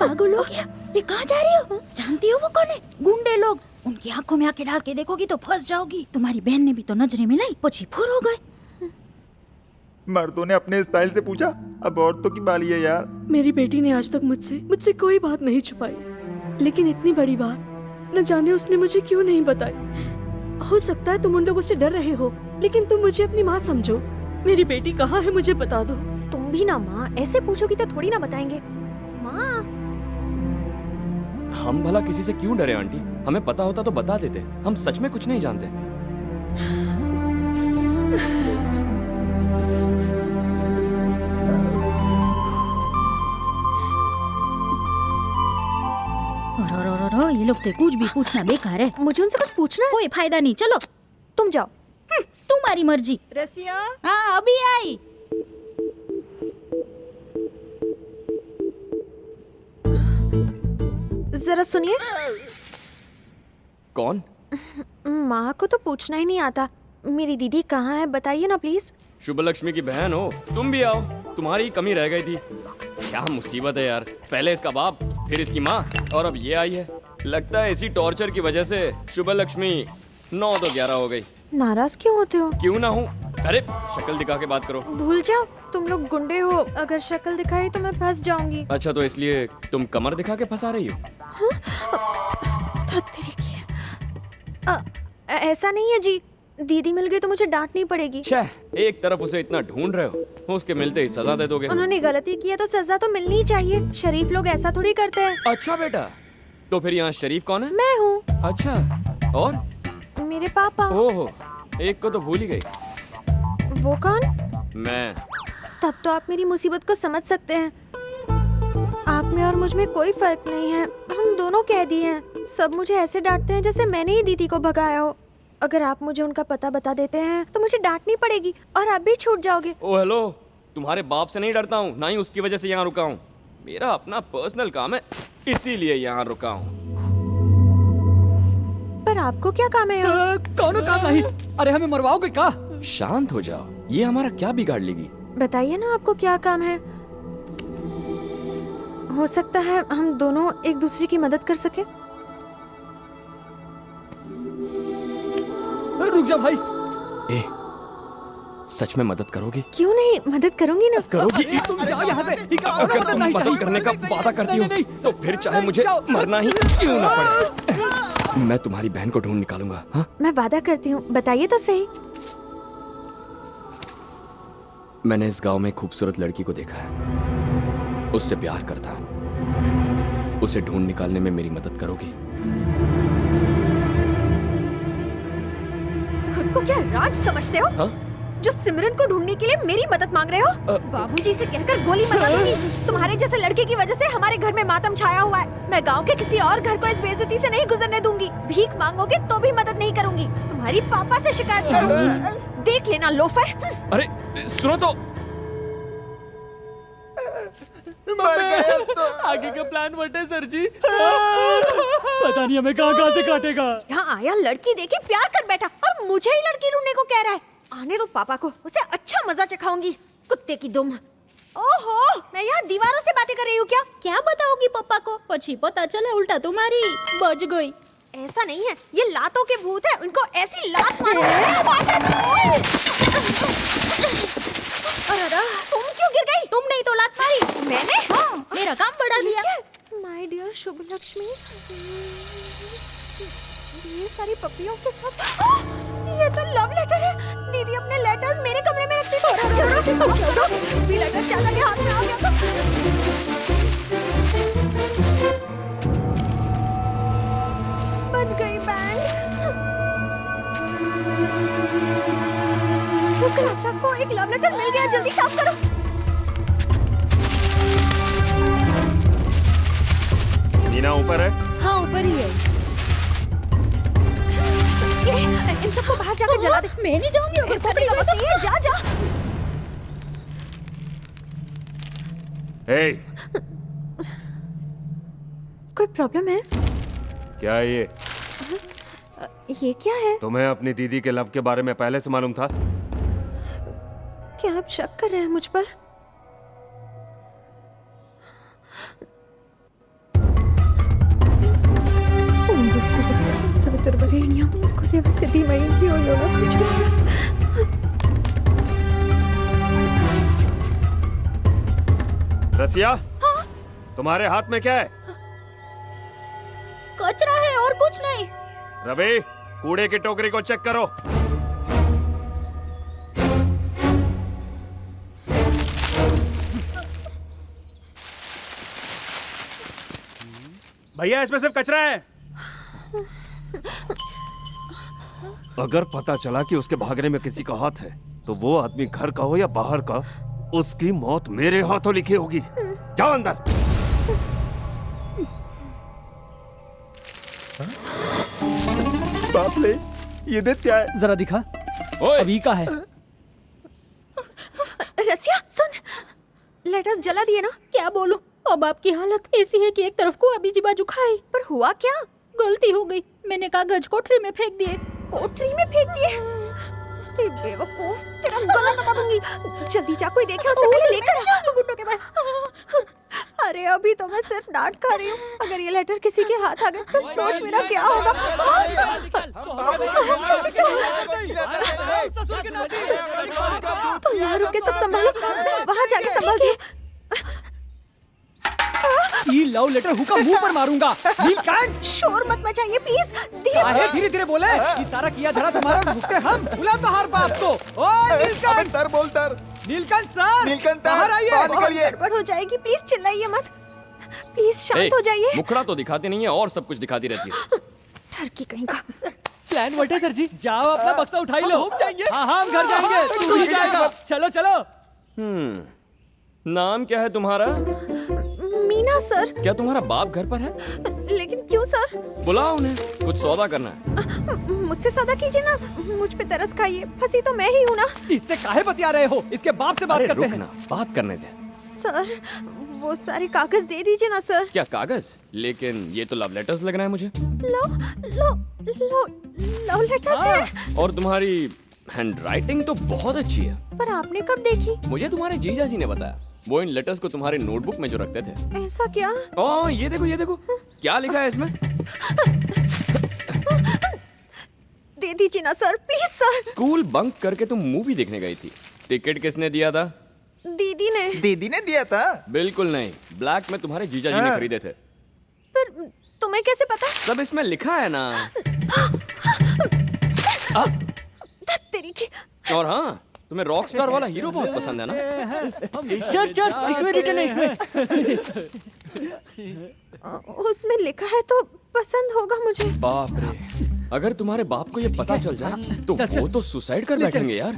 पागल हो गया? ये कहाँ जा रही हो? जानती हो वो कौन है? गुंडे लोग। उनकी आंखों में आंखें डाल के देखोगी तो फंस जाओगी। तुम्हारी बहन ने भी तो नजरें मिलाई, पछी फुर हो गए। मर्दों ने अपने स्टाइल से पूछा, अब औरतों की बारी है यार। मेरी बेटी ने आज तक मुझसे कोई बात नहीं छुपाई, लेकिन इतनी बड़ी बात न जाने उसने मुझे क्यों नहीं बताई। हो सकता है तुम उन लोगों से डर रहे हो, लेकिन तुम मुझे अपनी माँ समझो। मेरी बेटी कहाँ है मुझे बता दो। तुम भी ना माँ, ऐसे पूछोगी तो थोड़ी ना बताएंगे। माँ, हम भला किसी से क्यों डरे आंटी? हमें पता होता तो बता देते। हम सच में कुछ नहीं जानते। ये लोग से कुछ भी पूछना बेकार है। मुझे उनसे कुछ पूछना है। कोई फायदा नहीं, चलो तुम जाओ। तुम्हारी मर्जी। रसिया, हाँ अभी आई। जरा सुनिए। कौन? माँ को तो पूछना ही नहीं आता। मेरी दीदी कहाँ है बताइए ना प्लीज। शुभ लक्ष्मी की बहन हो तुम भी आओ। तुम्हारी कमी रह गई थी। क्या मुसीबत है यार, पहले इसका बाप, फिर इसकी माँ, और अब ये आई है। लगता है इसी टॉर्चर की वजह से शुभ लक्ष्मी 9 तो 11 हो गई। नाराज क्यों होते हो? क्यों ना हूँ? अरे शक्ल दिखा के बात करो। भूल जाओ, तुम लोग गुंडे हो। अगर शक्ल दिखाई तो मैं फंस जाऊंगी। अच्छा तो इसलिए तुम कमर दिखा के फंसा रही हो? ऐसा नहीं है जी, दीदी मिल गई तो मुझे डांटनी पड़ेगी। छह, एक तरफ उसे इतना ढूंढ रहे हो, उसके मिलते ही सजा दे दोगे। उन्होंने गलती की है तो सजा तो मिलनी ही चाहिए। शरीफ लोग ऐसा थोड़ी करते हैं। अच्छा बेटा, तो फिर यहाँ शरीफ कौन है? मैं हूँ। अच्छा, और? मेरे पापा। ओहो, एक को तो भूल ही गई। वो कौन? मैं। तब तो आप मेरी मुसीबत को समझ सकते हैं। आप में और मुझ में कोई फर्क नहीं है। हम दोनों कैदी हैं। सब मुझे ऐसे डांटते हैं जैसे मैंने ही दीदी को भगाया हो। अगर आप मुझे उनका पता बता देते हैं तो मुझे डांटनी पड़ेगी और आप भी छूट जाओगे। ओ हेलो, तुम्हारे बाप से नहीं डरता हूँ, ना ही उसकी वजह से यहाँ रुका हूँ। मेरा अपना पर्सनल काम है, इसीलिए यहाँ रुका हूँ। पर आपको क्या काम है? कौन काम नहीं? अरे हमें मरवाओगे क्या? शांत हो जाओ, ये हमारा क्या बिगाड़ लेगी? बताइए ना आपको क्या काम है। हो सकता है हम दोनों एक दूसरे की मदद कर सके। रुक जा भाई। ए, सच में मदद करोगे? क्यों नहीं, मदद करूंगी ना। करोगी? तुम जाओ यहाँ से। अगर तुम मदद करने का वादा करती हो तो फिर चाहे मुझे मरना ही क्यों ना पड़े, मैं तुम्हारी बहन को ढूंढ निकालूंगा। हाँ? मैं वादा करती हूँ, बताइए तो सही। मैंने इस गांव में एक खूबसूरत लड़की को देखा है, उससे प्यार करता हूँ। उसे ढूंढ निकालने में मेरी मदद करोगी? खुद को क्या राज समझते हो? हाँ? जो सिमरन को ढूंढने के लिए मेरी मदद मांग रहे हो? बाबूजी से कहकर गोली मरवा दूंगी। तुम्हारे जैसे लड़के की वजह से हमारे घर में मातम छाया हुआ है। मैं गांव के किसी और घर को इस बेइज्जती से नहीं गुजरने दूंगी। भीख मांगोगे तो भी मदद नहीं करूंगी। तुम्हारी पापा से शिकायत करूंगी। देख लेना लोफर। अरे सुनो तो। मर गए तो। आगे का प्लान व्हाट है सर जी? पता नहीं हमें कहाँ से काटेगा। यहाँ आया लड़की देखी प्यार कर बैठा और मुझे ही लड़की ढूंढने को कह रहा है। आने दो पापा को, उसे अच्छा मजा चखाऊंगी। कुत्ते की दुम। ओहो, मैं यहाँ दीवारों से बातें कर रही हूँ क्या? क्या बताओगी पापा को? पछी पता चला उल्टा तुम्हारी बच गई। ऐसा नहीं है, ये लातों के भूत है। उनको ऐसी लात मारो। तुम क्यों गिर गई? तुमने ही तो लात मारी। मैंने? हाँ, मेरा काम बढ़ा दिया। माय डियर शुभ लक्ष्मी, ये सारी पपियों के साथ ये तो लव लेटर है। दीदी अपने लेटर्स मेरे कमरे में रखती थी। छोड़ो, भी लेटर चाचा के हाथ में आ गया तो। बच गई बैंड। चाचा को एक लव लेटर मिल गया, जल्दी साफ करो। मीना ऊपर है? हाँ ऊपर ही है। इन सबको बाहर जाकर जला दे। मैं नहीं जाऊंगी। अगर पकड़ी गई तो जा जा। हे, कोई प्रॉब्लम है? क्या है ये? ये क्या है? तुम्हें अपनी दीदी के लव के बारे में पहले से मालूम था? क्या आप शक कर रहे हैं मुझ पर? चतुर्वरेण्यं भर्गो सिद्धिमयी धियो यो न प्रचोदयात्। रसिया, तुम्हारे हाथ में क्या है? कचरा है और कुछ नहीं। रवि, कूड़े की टोकरी को चेक करो। भैया इसमें सिर्फ कचरा है। अगर पता चला कि उसके भागने में किसी का हाथ है, तो वो आदमी घर का हो या बाहर का, उसकी मौत मेरे हाथों लिखी होगी। जाओ अंदर। बाप ले, ये देख क्या है? जरा दिखा। ओए अभी का है। रसिया सुन, लेटर्स जला दिए ना? क्या बोलूं, अब आपकी हालत ऐसी है कि एक तरफ को अभी जी बाजू खाई। पर हुआ क्या? गलती हो गई, मैंने कागज कोठरी में फेंक दिए। कोठरी में फेंक दिए? अरे बेवकूफ, तेरा गला दबा दूंगी। जल्दी जा, कोई देखे उससे पहले लेकर आ। गुंडों के पास। अरे अभी तो मैं सिर्फ डांट खा रही हूँ, अगर ये लेटर किसी के हाथ आ गए तो सोच मेरा क्या होगा। तुम यहाँ रुक के सब संभालो, वहाँ जाके संभाल दिए। ये लव लेटर हुक्का मुंह पर मारूंगा। नीलकंठ, शोर मत मचाइए प्लीज। काहे धीरे धीरे बोले? ये सारा किया धरा तुम्हारा, भुगते हम। बुला तो हर बाप को। ओ अबे नीलकंठ, सर बोल sir. Neelkanth sir, Neelkanth sir, बाहर आइए। बाहर बहुत निकलिए। गड़बड़ हो जाएगी, प्लीज चिल्लाइए मत। प्लीज शांत हो जाइए। मुखड़ा तो दिखाती नहीं है और सब कुछ दिखाती रहती है। ठरकी कहीं का। प्लान व्हाट है सर जी? जाओ अपना बक्सा उठाई लो। हाँ हाँ, हम घर जाएंगे। तू भी जाएगा। चलो चलो। नाम क्या है तुम्हारा? मीना सर। क्या तुम्हारा बाप घर पर है? लेकिन क्यों सर? बुलाओ उन्हें, कुछ सौदा करना है। मुझसे सौदा कीजिए ना, मुझ पे तरस खाइए। फंसी तो मैं ही हूँ ना। इससे काहे बतिया रहे हो? इसके बाप से बात अरे करते रुक हैं। ना, बात करने दे। सर वो सारे कागज दे दीजिए ना सर। क्या कागज? लेकिन ये तो लव लेटर्स लग रहा है मुझे। लो लो लो लव लेटर्स है। और तुम्हारी हैंडराइटिंग तो बहुत अच्छी है। पर आपने कब देखी? मुझे तुम्हारे जीजा जी ने बताया। वो इन लेटर्स को तुम्हारे नोटबुक में जो रखते थे। ऐसा क्या? ओ ये देखो, ये देखो, क्या लिखा है इसमें? दे दीजिए ना sir, please sir. School bunk करके तुम मूवी देखने गई थी। टिकट किसने दिया था? दीदी ने। दीदी ने दिया था? बिल्कुल नहीं, ब्लैक में तुम्हारे जीजा जी ने हाँ। खरीदे थे। पर तुम्हें कैसे पता? सब इसमें लिखा है ना। धत तेरी की। और हाँ, तुम्हें रॉक स्टार वाला हीरो बहुत पसंद है ना? उसमें लिखा है तो पसंद होगा मुझे। बाप रे, अगर तुम्हारे बाप को ये पता चल जाए तो वो तो सुसाइड कर बैठेंगे यार।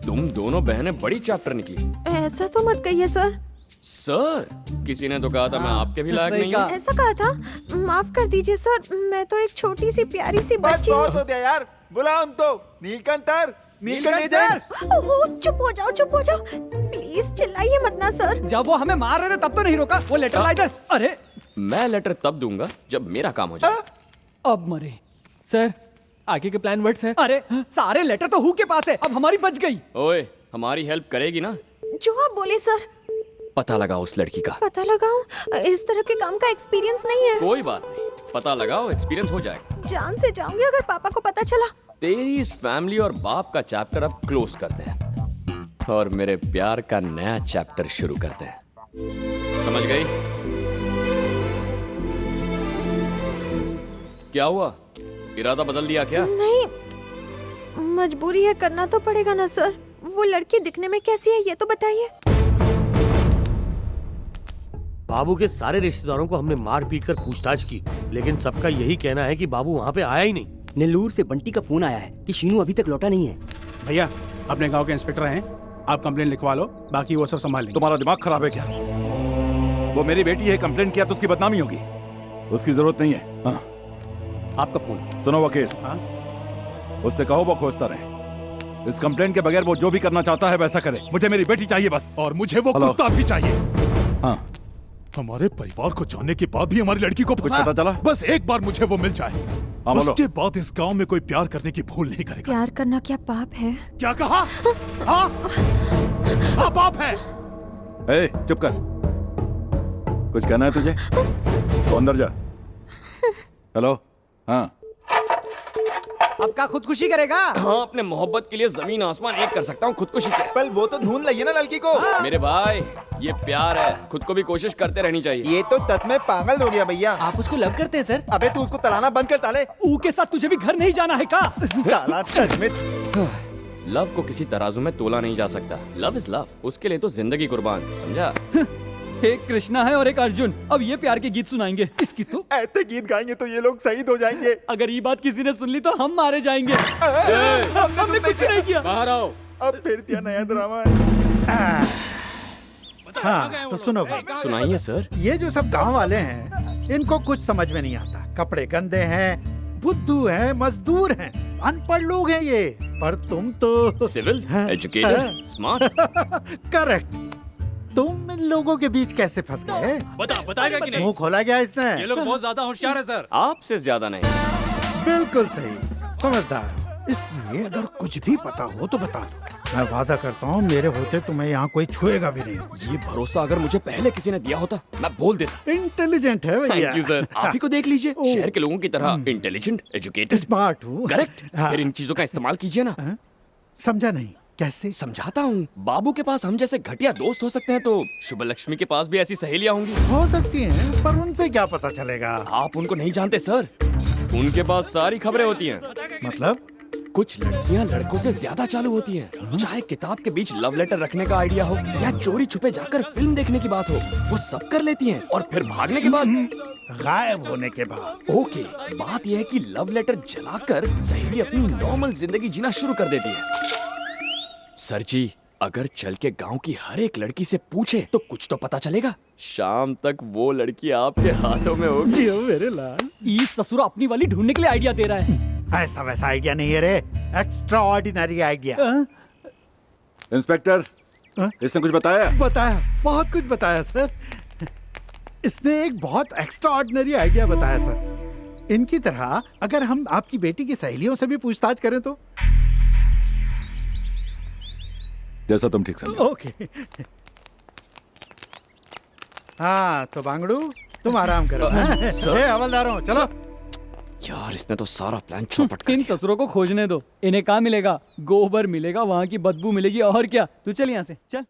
तुम दोनों बहनें बड़ी चैप्टर निकली। ऐसा तो मत कहिए सर। सर, किसी ने तो कहा था मैं आपके भी लायक नहीं हूँ। ऐसा कहा था? माफ कर दीजिए सर, मैं तो एक छोटी सी प्यारी सी बस बच्ची बहुत हूँ। हो गया यार, बुलाओ उनको। Neelkanth sir, Neelkanth agent. ओहो, चुप हो जाओ, चुप हो जाओ। प्लीज चिल्लाइए मत ना सर। जब वो हमें मार रहे थे तब तो नहीं रोका। वो लेटर ला इधर। अरे मैं लेटर तब दूंगा जब मेरा काम हो जाए। अब मरे सर। आगे के प्लान वर्ड्स है। अरे सारे लेटर तो हु के पास है, अब हमारी बच गई। ओए, हमारी हेल्प करेगी ना? जो आप बोले सर। पता लगाओ उस लड़की का। पता लगाऊं? इस तरह के काम का एक्सपीरियंस नहीं है। कोई बात नहीं, पता लगाओ, एक्सपीरियंस हो जाएगा। जान से जाऊंगी अगर पापा को पता चला। तेरी इस फैमिली और बाप का चैप्टर अब क्लोज करते हैं और मेरे प्यार का नया चैप्टर शुरू करते हैं। समझ गई? क्या हुआ? इरादा बदल दिया क्या? नहीं, मजबूरी है, करना तो पड़ेगा ना सर। वो लड़की दिखने में कैसी है ये तो बताइए। बाबू के सारे रिश्तेदारों को हमने मार पीट कर पूछताछ की, लेकिन सबका यही कहना है कि बाबू वहाँ पे आया ही नहीं। नेल्लूर से बंटी का फोन आया है कि शीनू अभी तक लौटा नहीं है। भैया, अपने गांव के इंस्पेक्टर हैं, आप कंप्लेंट लिखवा लो, बाकी वो सब संभाल लेंगे। तुम्हारा दिमाग खराब है क्या? वो मेरी बेटी है, कंप्लेंट किया तो उसकी बदनामी होगी। उसकी जरूरत नहीं है। हाँ। आपका फोन। सुनो वकील, हाँ? उससे कहो वो खोजता रहे। इस कंप्लेंट के बगैर वो जो भी करना चाहता है वैसा करे। मुझे मेरी बेटी चाहिए बस। और मुझे वो हेलो। कुत्ता भी चाहिए। हाँ। हमारे परिवार को जानने के बाद भी हमारी लड़की को कुछ पता चला? बस एक बार मुझे वो मिल जाए, हाँ, बोलो। उसके बाद इस गांव में कोई प्यार करने की भूल नहीं करेगा। प्यार करना क्या पाप है? क्या कहा? हाँ? हाँ, पाप है। ए, चुप कर। कुछ कहना है तुझे तो अंदर जा। हेलो। हाँ। आपका खुदकुशी करेगा? हाँ, अपने मोहब्बत के लिए जमीन आसमान एक कर सकता हूँ, खुदकुशी क्या? पर वो तो ढूंढ लगी ना लड़की को। मेरे भाई, ये प्यार है, खुद को भी कोशिश करते रहनी चाहिए। ये तो तत में पागल हो गया भैया। आप उसको लव करते हैं सर? अबे तू उसको तलाना बंद कर ताले। ऊ के साथ तुझे भी घर नहीं जाना है का? ताला तत में। लव को किसी तराजू में तोला नहीं जा सकता। लव इज लव, उसके लिए तो जिंदगी कुर्बान, समझा? एक कृष्णा है और एक अर्जुन, अब ये प्यार के गीत सुनाएंगे। इसकी तो ऐसे गीत गाएंगे तो ये लोग शहीद हो जाएंगे। अगर ये बात किसी ने सुन ली तो हम मारे जाएंगे। हमने कुछ नहीं किया। बाहर आओ। अब फिर क्या नया ड्रामा है? हाँ तो सुनो भाई, सुनाइए सर। ये जो सब गांव वाले हैं इनको कुछ समझ में नहीं आता। कपड़े गंदे हैं, बुद्धू हैं, मजदूर हैं, अनपढ़ लोग हैं ये। पर तुम तो सिविल, एजुकेटेड, स्मार्ट। करेक्ट। तुम इन लोगों के बीच कैसे फंस गए? बताएगा कि मुंह खोला गया इसने। ये लोग बहुत ज्यादा होशियार है सर। आपसे ज्यादा नहीं। बिल्कुल सही, समझदार। इसलिए अगर कुछ भी पता हो तो बता दो। मैं वादा करता हूँ मेरे होते तुम्हें यहाँ कोई छुएगा भी नहीं। ये भरोसा अगर मुझे पहले किसी ने दिया होता मैं बोल देता। इंटेलिजेंट है भैया। Thank you sir. आप ही को देख लीजिए, शहर के लोगों की तरह इंटेलिजेंट, एजुकेटेड, स्मार्ट हूँ। करेक्ट। हाँ। फिर इन चीजों का इस्तेमाल कीजिए ना। समझा नहीं, कैसे? समझाता हूँ। बाबू के पास हम जैसे घटिया दोस्त हो सकते हैं तो शुभ लक्ष्मी के पास भी ऐसी सहेलियाँ होंगी। हो सकती हैं, पर उनसे क्या पता चलेगा? आप उनको नहीं जानते सर, उनके पास सारी खबरें होती हैं। मतलब? कुछ लड़कियां लड़कों से ज्यादा चालू होती हैं। चाहे किताब के बीच लव लेटर रखने का आइडिया हो या चोरी छुपे जाकर फिल्म देखने की बात हो, वो सब कर लेती हैं। और फिर भागने के बाद, गायब होने के बाद। ओके, बात यह है कि लव लेटर जलाकर सहेली अपनी नॉर्मल जिंदगी जीना शुरू कर देती है। सर जी, अगर चल के गांव की हर एक लड़की से पूछे तो कुछ तो पता चलेगा। शाम तक वो लड़की आपके हाथों में होगी। जियो मेरे लाल। ये ससुरा अपनी वाली ढूंढने के लिए आइडिया दे रहा है। ऐसा वैसा आइडिया नहीं है रे, एक्स्ट्रा ऑर्डिनरी आइडिया। इंस्पेक्टर, इसने कुछ बताया? बताया, बहुत कुछ बताया सर। इसने एक बहुत एक्स्ट्रा ऑर्डिनरी आइडिया बताया सर। इनकी तरह अगर हम आपकी बेटी की सहेलियों से भी पूछताछ करें तो? जैसा तुम ठीक समझो। ओके। हाँ तो बांगड़ू, तुम आराम करो। सर। हवलदारों चलो। यार, इसने तो सारा प्लान चौपट कर इन दिया। ससुरों को खोजने दो। इन्हें कहाँ मिलेगा? गोबर मिलेगा, वहाँ की बदबू मिलेगी, और क्या। तू चल यहाँ से, चल।